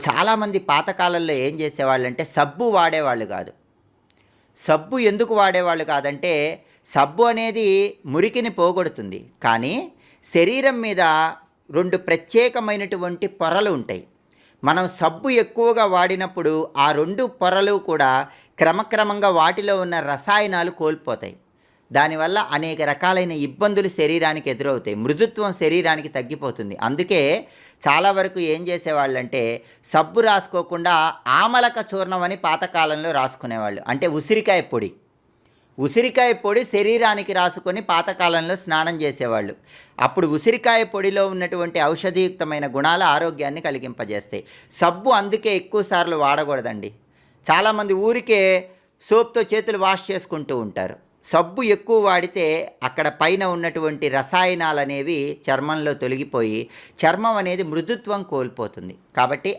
చాలామంది పాతకాలంలో ఏం చేసేవాళ్ళంటే సబ్బు వాడేవాళ్ళు కాదు. సబ్బు ఎందుకు వాడేవాళ్ళు కాదంటే, సబ్బు అనేది మురికిని పోగొడుతుంది. కానీ శరీరం మీద 2 ప్రత్యేకమైనటువంటి పొరలు ఉంటాయి. మనం సబ్బు ఎక్కువగా వాడినప్పుడు ఆ 2 పొరలు కూడా క్రమక్రమంగా వాటిలో ఉన్న రసాయనాలు కోల్పోతాయి. దానివల్ల అనేక రకాలైన ఇబ్బందులు శరీరానికి ఎదురవుతాయి. మృదుత్వం శరీరానికి తగ్గిపోతుంది. అందుకే చాలా వరకు ఏం చేసేవాళ్ళంటే సబ్బు రాసుకోకుండా ఆమలక చూర్ణం అని పాతకాలంలో రాసుకునేవాళ్ళు. అంటే ఉసిరికాయ పొడి. ఉసిరికాయ పొడి శరీరానికి రాసుకొని పాతకాలంలో స్నానం చేసేవాళ్ళు. అప్పుడు ఉసిరికాయ పొడిలో ఉన్నటువంటి ఔషధీయుక్తమైన గుణాలు ఆరోగ్యాన్ని కలిగింపజేస్తాయి. సబ్బు అందుకే ఎక్కువ సార్లు వాడకూడదండి. చాలామంది ఊరికే సోప్తో చేతులు వాష్ చేసుకుంటూ ఉంటారు. సబ్బు ఎక్కువ వాడితే అక్కడ పైన ఉన్నటువంటి రసాయనాలు అనేవి చర్మంలో తొలగిపోయి చర్మం అనేది మృదుత్వం కోల్పోతుంది. కాబట్టి